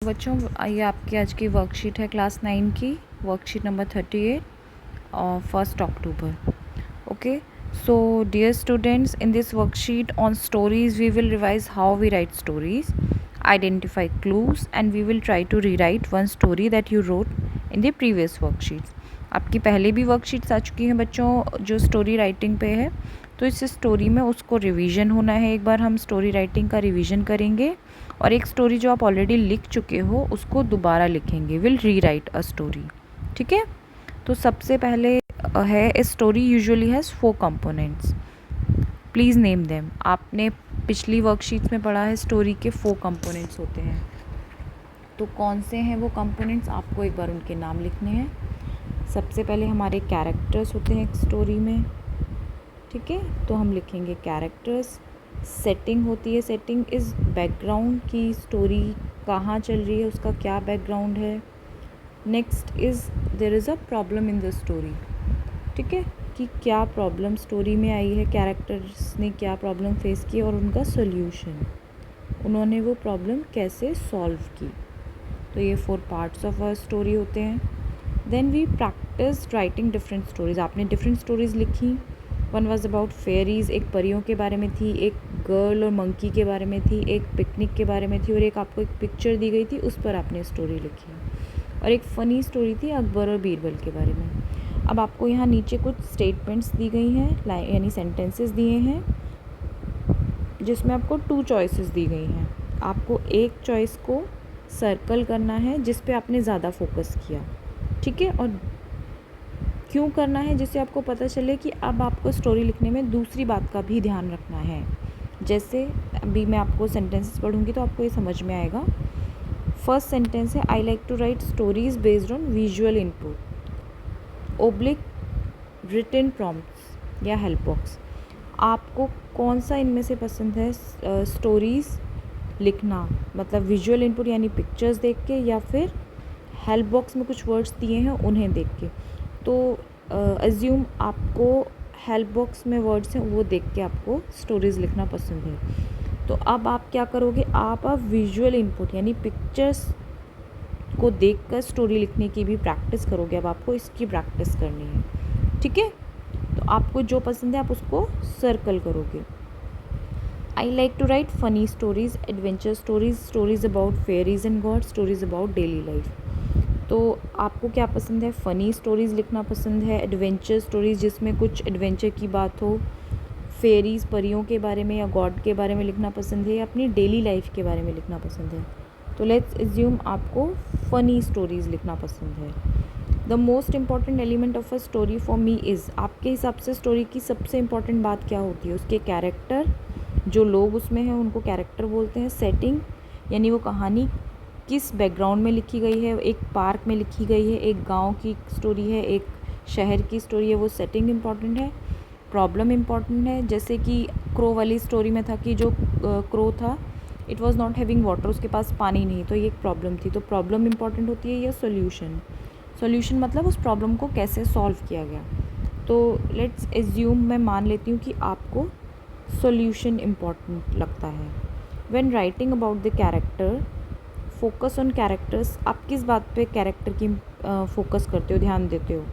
बच्चों आइए आपकी आज की वर्कशीट है क्लास 9 की वर्कशीट नंबर 38 और 1 October. Okay, so dear students, in this worksheet on stories we will revise how we write stories, identify clues, and we will try to rewrite one story that you wrote in the previous worksheets. आपकी पहले भी worksheets आ चुकी हैं बच्चों जो story writing पे है, तो इस स्टोरी में उसको रिवीजन होना है। एक बार हम स्टोरी राइटिंग का रिवीजन करेंगे और एक स्टोरी जो आप ऑलरेडी लिख चुके हो उसको दोबारा लिखेंगे। विल री राइट अ स्टोरी। ठीक है, तो सबसे पहले है a story usually has 4 components. Please name them. आपने पिछली वर्कशीट्स में पढ़ा है स्टोरी के 4 कंपोनेंट्स होते हैं, तो कौन से हैं वो कंपोनेंट्स, आपको एक बार उनके नाम लिखने हैं। सबसे पहले हमारे कैरेक्टर्स होते हैं एक स्टोरी में। ठीक है, तो हम लिखेंगे कैरेक्टर्स। सेटिंग होती है, सेटिंग इज़ बैकग्राउंड की स्टोरी कहाँ चल रही है, उसका क्या बैकग्राउंड है। Next is there is a problem in the story. ठीक है, कि क्या प्रॉब्लम स्टोरी में आई है, कैरेक्टर्स ने क्या प्रॉब्लम फेस की और उनका सोल्यूशन, उन्होंने वो प्रॉब्लम कैसे सॉल्व की। तो ये 4 पार्ट्स ऑफ अ स्टोरी होते हैं। Then we practice writing different stories. आपने डिफरेंट स्टोरीज लिखी। वन वॉज अबाउट फेरीज, एक परियों के बारे में थी, एक गर्ल और मंकी के बारे में थी, एक पिकनिक के बारे में थी, और एक आपको एक पिक्चर दी गई थी, उस पर आपने स्टोरी लिखी। और एक फ़नी स्टोरी थी अकबर और बीरबल के बारे में। अब आपको यहाँ नीचे कुछ स्टेटमेंट्स दी गई हैं, यानी सेंटेंसेस दिए हैं, जिसमें आपको 2 चॉइसेस दी गई हैं। आपको एक चॉइस को सर्कल करना है जिस पे आपने ज़्यादा फोकस किया। ठीक है, और क्यों करना है, जिससे आपको पता चले कि अब आपको स्टोरी लिखने में दूसरी बात का भी ध्यान रखना है। जैसे अभी मैं आपको सेंटेंसेस पढ़ूंगी तो आपको ये समझ में आएगा। फर्स्ट सेंटेंस है, I like to write stories based on visual input oblique written prompts या हेल्प बॉक्स। आपको कौन सा इनमें से पसंद है, स्टोरीज़ लिखना मतलब विजुअल इनपुट यानी पिक्चर्स देख के, या फिर हेल्प बॉक्स में कुछ वर्ड्स दिए हैं उन्हें देख के। तो अज्यूम आपको हेल्प बॉक्स में वर्ड्स हैं वो देख के आपको स्टोरीज़ लिखना पसंद है। तो अब आप क्या करोगे, आप विजुअल इनपुट यानी पिक्चर्स को देखकर स्टोरी लिखने की भी प्रैक्टिस करोगे। अब आपको इसकी प्रैक्टिस करनी है। ठीक है, तो आपको जो पसंद है आप उसको सर्कल करोगे। I like to write funny stories, adventure stories, stories about fairies and god, stories about daily life. तो आपको क्या पसंद है, फ़नी स्टोरीज़ लिखना पसंद है, एडवेंचर स्टोरीज़ जिसमें कुछ एडवेंचर की बात हो, फेरीज़ परियों के बारे में या गॉड के बारे में लिखना पसंद है, या अपनी डेली लाइफ के बारे में लिखना पसंद है। तो लेट्स एज्यूम आपको फ़नी स्टोरीज़ लिखना पसंद है। The most important element of a story for me is, आपके हिसाब से स्टोरी की सबसे इम्पॉर्टेंट बात क्या होती है, उसके कैरेक्टर, जो लोग उसमें हैं उनको कैरेक्टर बोलते हैं। सेटिंग यानी वो कहानी किस बैकग्राउंड में लिखी गई है, एक पार्क में लिखी गई है, एक गांव की स्टोरी है, एक शहर की स्टोरी है, वो सेटिंग इम्पॉर्टेंट है। प्रॉब्लम इम्पॉर्टेंट है, जैसे कि क्रो वाली स्टोरी में था कि जो क्रो था it was not having water, उसके पास पानी नहीं, तो ये एक प्रॉब्लम थी। तो प्रॉब्लम इम्पॉर्टेंट होती है। या सोल्यूशन, सोल्यूशन मतलब उस प्रॉब्लम को कैसे सॉल्व किया गया। तो लेट्स एज्यूम, मैं मान लेती हूँ कि आपको सोल्यूशन इम्पॉर्टेंट लगता है। When writing about the character, focus on characters, आप किस बात पे कैरेक्टर की फोकस करते हो, ध्यान देते हो,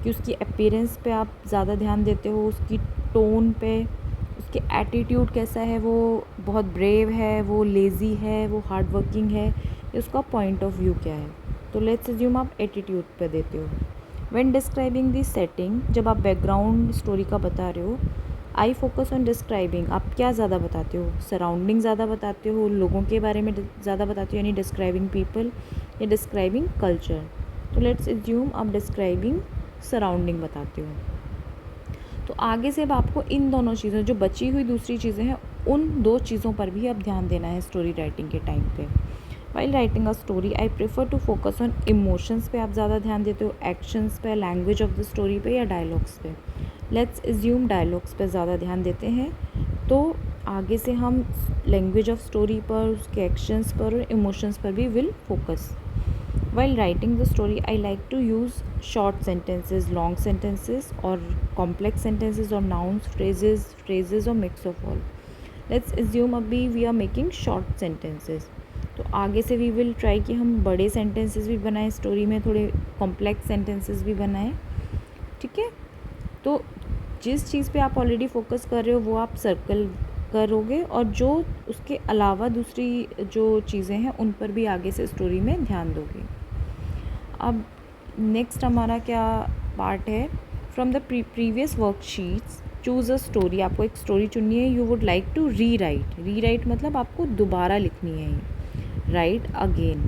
कि उसकी अपीयरेंस पे आप ज़्यादा ध्यान देते हो, उसकी टोन पे, उसके एटीट्यूड कैसा है, वो बहुत ब्रेव है, वो लेज़ी है, वो हार्ड वर्किंग है, या उसका पॉइंट ऑफ व्यू क्या है। तो लेट्स अज्यूम आप एटीट्यूड पे देते हो। व्हेन डिस्क्राइबिंग दी सेटिंग, जब आप बैकग्राउंड स्टोरी का बता रहे हो, आई फोकस ऑन डिस्क्राइबिंग, आप क्या ज़्यादा बताते हो, सराउंडिंग ज़्यादा बताते हो, लोगों के बारे में ज़्यादा बताते हो यानी डिस्क्राइबिंग पीपल, या डिस्क्राइबिंग कल्चर। तो लेट्स एज्यूम आप डिस्क्राइबिंग सराउंडिंग बताते हो। तो आगे से अब आपको इन दोनों चीज़ों, जो बची हुई दूसरी चीज़ें हैं, उन 2 चीज़ों पर भी अब ध्यान देना है स्टोरी राइटिंग के टाइम पे। While writing a story I prefer to focus on emotions पे आप ज़्यादा ध्यान देते हो, एक्शंस पे, लैंग्वेज ऑफ द स्टोरी पे, या डायलॉग्स पे। लेट्स एज्यूम डायलॉग्स पे ज़्यादा ध्यान देते हैं। तो आगे से हम लैंग्वेज ऑफ स्टोरी पर, उसके एक्शंस पर और इमोशंस पर भी will focus. While writing the story, I like to use short sentences, long sentences, or complex sentences, or nouns, phrases, or mix of all. Let's assume abhi we are making short sentences. तो आगे से we will try कि हम बड़े sentences भी बनाएं story में, थोड़े कॉम्प्लेक्स सेंटेंसेस भी बनाएं, ठीक है। तो जिस चीज़ पे आप ऑलरेडी फोकस कर रहे हो वो आप सर्कल करोगे, और जो उसके अलावा दूसरी जो चीज़ें हैं उन पर भी आगे से स्टोरी में ध्यान दोगे। अब नेक्स्ट हमारा क्या पार्ट है, from the previous worksheets choose a story. आपको एक स्टोरी चुननी है, you would like to rewrite मतलब आपको दोबारा लिखनी है ये, राइट अगेन,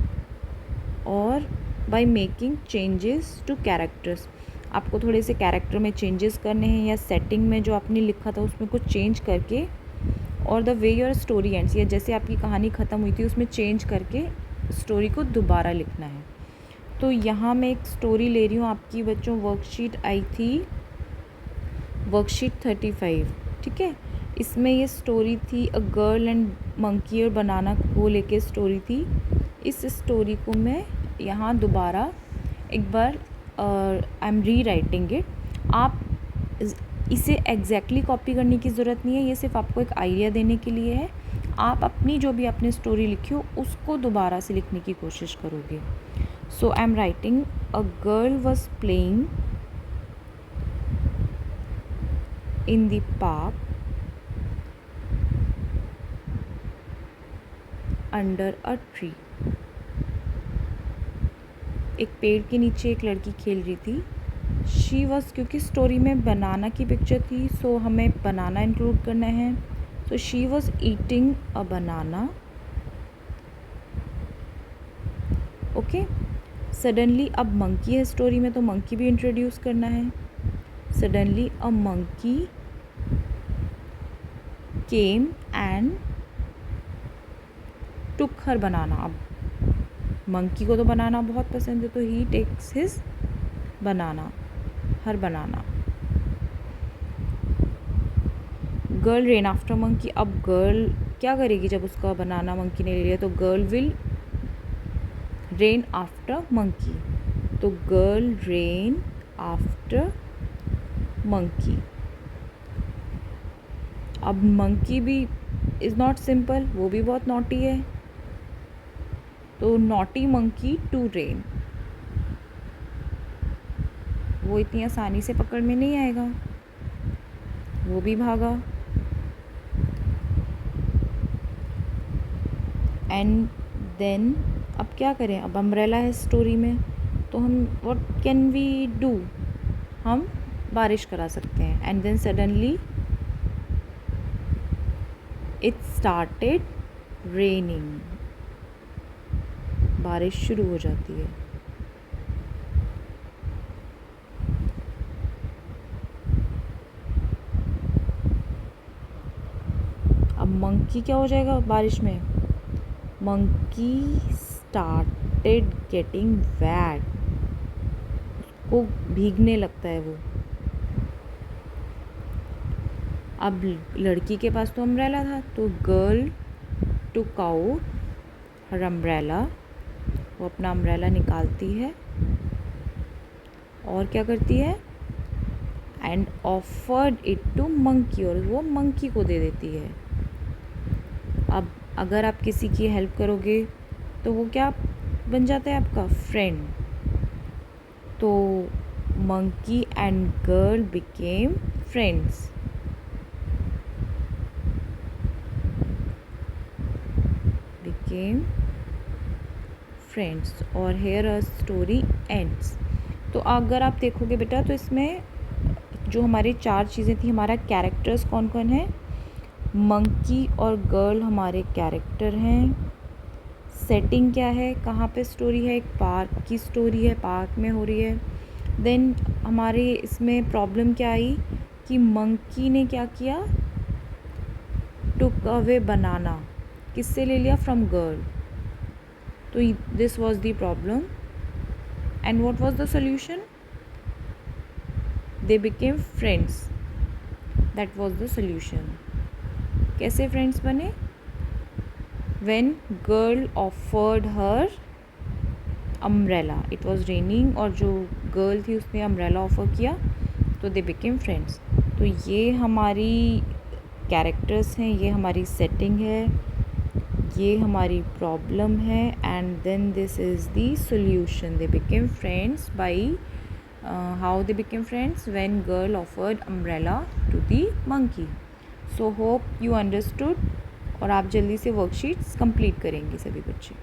और by making changes to characters. आपको थोड़े से कैरेक्टर में चेंजेस करने हैं, या सेटिंग में जो आपने लिखा था उसमें कुछ चेंज करके, और the way your story ends, या जैसे आपकी कहानी ख़त्म हुई थी उसमें चेंज करके स्टोरी को दोबारा लिखना है। तो यहाँ मैं एक स्टोरी ले रही हूँ आपकी बच्चों, वर्कशीट आई थी वर्कशीट 35, ठीक है। इसमें ये स्टोरी थी अ गर्ल एंड मंकी और बनाना को लेके स्टोरी थी। इस स्टोरी को मैं यहाँ दोबारा एक बार आई एम री राइटिंग इट। आप इसे एग्जैक्टली कॉपी करने की ज़रूरत नहीं है, ये सिर्फ आपको एक आइडिया देने के लिए है। आप अपनी जो भी आपने स्टोरी लिखी हो उसको दोबारा से लिखने की कोशिश करोगे। So I am writing a girl was playing in the park under a tree। एक पेड़ के नीचे एक लड़की खेल रही थी। शी वॉज, क्योंकि स्टोरी में बनाना की पिक्चर थी सो हमें बनाना इंक्लूड करना है। तो she was eating a banana, okay. Suddenly, अब मंकी है स्टोरी में तो मंकी भी इंट्रोड्यूस करना है। Suddenly a monkey came and took her banana. अब मंकी को तो बनाना बहुत पसंद है तो he takes his banana, her banana. Girl ran after monkey. अब गर्ल क्या करेगी जब उसका बनाना मंकी ने ले लिया, तो girl will rain after monkey. तो गर्ल रेन आफ्टर मंकी। अब मंकी भी इज़ नॉट सिंपल, वो भी बहुत नॉटी है, तो नॉटी मंकी टू रेन, वो इतनी आसानी से पकड़ में नहीं आएगा, वो भी भागा। एंड देन अब क्या करें, अब अम्ब्रेला है स्टोरी में तो हम व्हाट कैन वी डू, हम बारिश करा सकते हैं। And then suddenly it started raining, बारिश शुरू हो जाती है। अब मंकी क्या हो जाएगा बारिश में, मंकी स्टार्टेड गेटिंग वेट, उसको भीगने लगता है वो। अब लड़की के पास तो अम्ब्रेला था तो girl took out her umbrella, वो अपना अम्ब्रेला निकालती है और क्या करती है, and offered it to monkey, और वो मंकी को दे देती है। अब अगर आप किसी की हेल्प करोगे तो वो क्या बन जाता है, आपका फ्रेंड। तो monkey and girl became friends. Became friends और हेयर अ स्टोरी एंड्स। तो अगर आप देखोगे बेटा तो इसमें जो हमारी चार चीज़ें थी, हमारा कैरेक्टर्स कौन कौन है, मंकी और गर्ल हमारे कैरेक्टर हैं। सेटिंग क्या है, कहाँ पे स्टोरी है, एक पार्क की स्टोरी है, पार्क में हो रही है। देन हमारे इसमें प्रॉब्लम क्या आई कि मंकी ने क्या किया, टुक अवे बनाना, किससे ले लिया, फ्रॉम गर्ल। तो this was the problem and what was the solution, they became friends, that was the solution. कैसे फ्रेंड्स बने, when girl offered her umbrella, it was raining और जो गर्ल थी उसने अम्ब्रेला ऑफ़र किया तो दे बिकेम फ्रेंड्स। तो ये हमारी कैरेक्टर्स हैं, ये हमारी सेटिंग है, ये हमारी प्रॉब्लम है and then this is the solution. They became friends by how they became friends when girl offered umbrella to the monkey. So hope you understood और आप जल्दी से वर्कशीट्स कंप्लीट करेंगे सभी बच्चे.